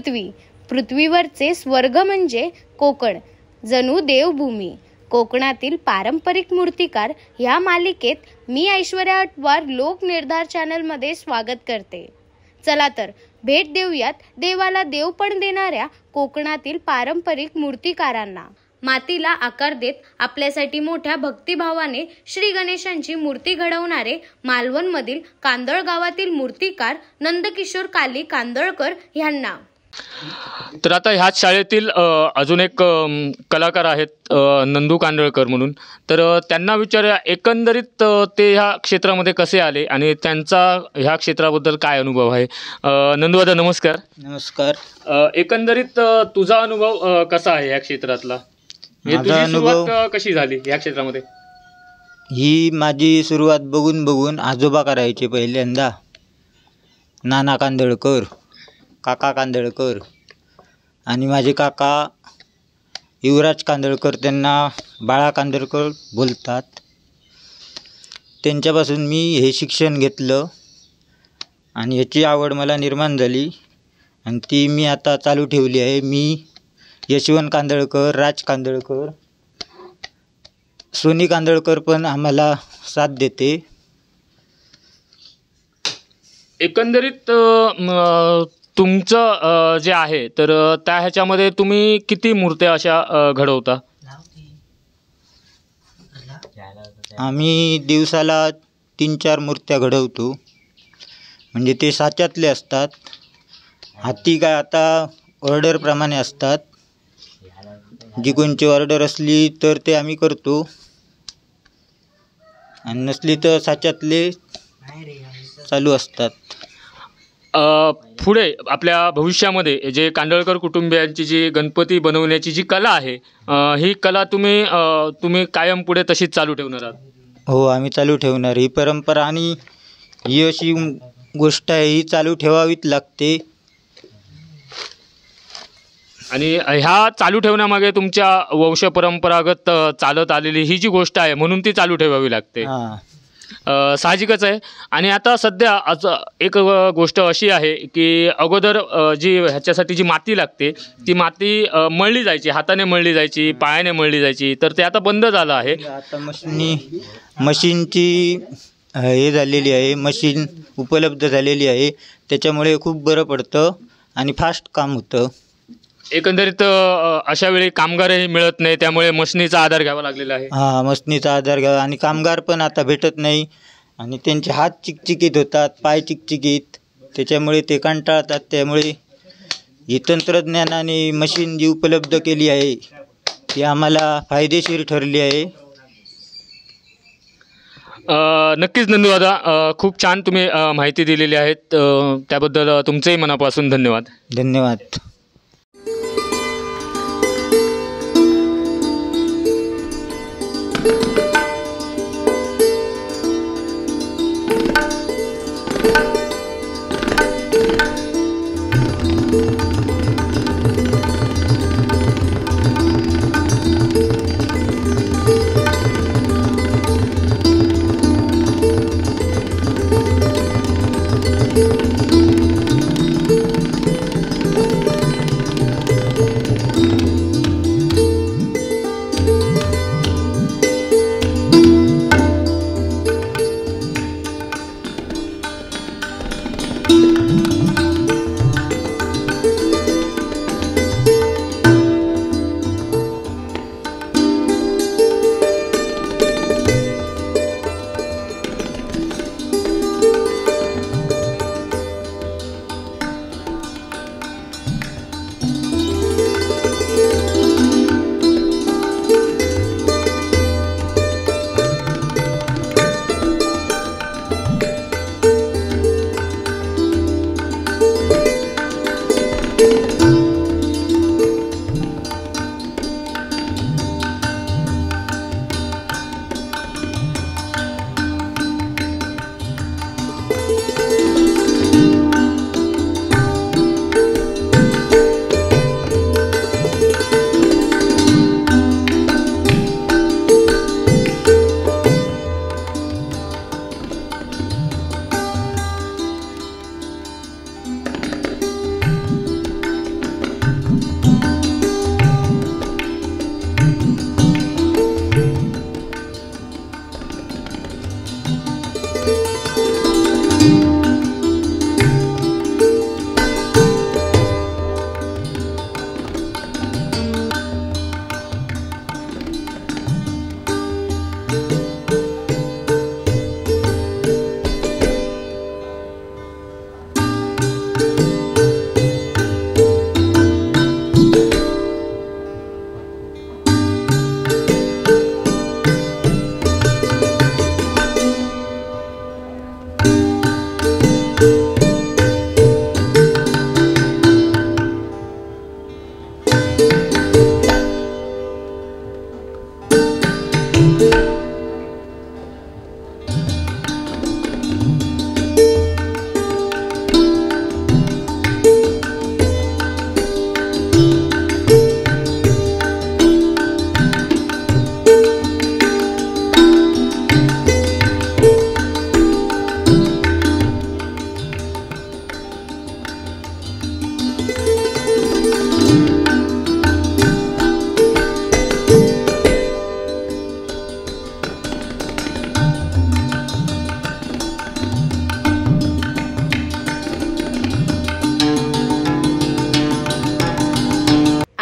पृथ्वी. पृथ्वीवरचे स्वर्ग म्हणजे कोकण, जणू देवभूमी. कोकणातील पारंपरिक मूर्तिकार ह्या मालिकेत मी ऐश्वर्या अटवार लोक निर्धार चॅनलमध्ये स्वागत करते. चला तर भेट देऊयात देवाला देवपण देणाऱ्या कोकणातील पारंपरिक मूर्तिकारांना. मातीला आकार देत आपल्यासाठी मोठ्या भक्तिभावाने श्री गणेशांची मूर्ती घडवणारे मालवणमधील कांदळ गावातील मूर्तिकार नंदकिशोर काली कांदळकर यांना. तर आता ह्याच शाळेतील अजून एक कलाकार आहेत नंदू कांदळकर म्हणून. तर त्यांना विचारूया एकंदरीत ते ह्या क्षेत्रामध्ये कसे आले आणि त्यांचा ह्या क्षेत्राबद्दल काय अनुभव आहे. नंदू दादा नमस्कार. नमस्कार. एकंदरीत तुझा अनुभव कसा आहे या क्षेत्रातला? माझा अनुभव कशी झाली या क्षेत्रामध्ये? ही माझी सुरुवात बघून बघून आजोबा करायचे पहिल्यांदा. नाना कांदळकर, काका कांदळकर आणि माझे काका युवराज कांदळकर, त्यांना बाळा कांदळकर बोलतात. त्यांच्यापासून मी हे शिक्षण घेतलं आणि ह्याची आवड मला निर्माण झाली आणि ती मी आता चालू ठेवली आहे. मी यशवंत कांदळकर, राज कांदळकर, सोनी कांदळकर पण आम्हाला साथ देते. एकंदरीत तुमचं जे आहे तर त्या ह्याच्यामध्ये तुम्ही किती मूर्त्या अशा घडवता? आम्ही दिवसाला 3-4 मूर्त्या घडवतो. म्हणजे ते साच्यातले असतात. हाती काय आता ऑर्डरप्रमाणे असतात. जी कोणची ऑर्डर असली तर ते आम्ही करतो आणि नसली तर साच्यातले चालू असतात. पुढे आपल्या भविष्यामध्ये जे कांदळकर कुटुंबियांची जी गणपती बनवण्याची जी कला आहे ही कला तुम्ही कायम पुढे तशीच चालू ठेवणार आहात? हो, आम्ही चालू ठेवणार. ही परंपरा आणि ही अशी गोष्ट आहे, ही चालू ठेवावीच लागते. आणि ह्या चालू ठेवण्यामागे तुमच्या वंशपरंपरागत चालत आलेली ही जी गोष्ट आहे म्हणून ती चालू ठेवावी लागते. साहजिकच आहे. आणि आता सध्या एक गोष्ट अशी आहे की अगोदर जी ह्याच्यासाठी जी माती लागते ती माती मळली जायची, हाताने मळली जायची, पायाने मळली जायची, तर ते आता बंद झालं आहे. आता मशीनची हे झालेली आहे, मशीन उपलब्ध झालेली आहे. त्याच्यामुळे खूप बरं पडतं आणि फास्ट काम होतं. एकंदरीत अशा वेळी कामगारही मिळत नाही, त्यामुळे मशनीचा आधार घ्यावा लागलेला आहे. मशनीचा आधार घ्यावा आणि कामगार पण आता भेटत नाही आणि त्यांचे हात चिकचिकीत होतात, पाय चिकचिकीत, त्याच्यामुळे ते कंटाळतात. त्यामुळे ही तंत्रज्ञानाने मशीन जी उपलब्ध केली आहे ती आम्हाला फायदेशीर ठरली आहे. नक्कीच नंदू दादा, खूप छान तुम्ही माहिती दिलेली आहे, त्याबद्दल तुमचेही मनापासून धन्यवाद. धन्यवाद.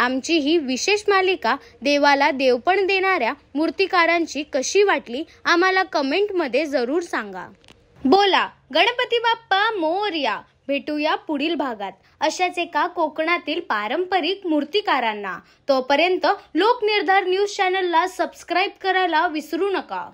आमची ही विशेष मालिका देवाला देवपण देणाऱ्या मूर्तिकारांची कशी वाटली आम्हाला कमेंटमध्ये जरूर सांगा. बोला गणपती बाप्पा मोरया. भेटूया पुढील भागात अशाच एका कोकणातील पारंपरिक मूर्तिकारांना. तोपर्यंत लोकनिर्धार न्यूज चॅनलला सबस्क्राईब करायला विसरू नका.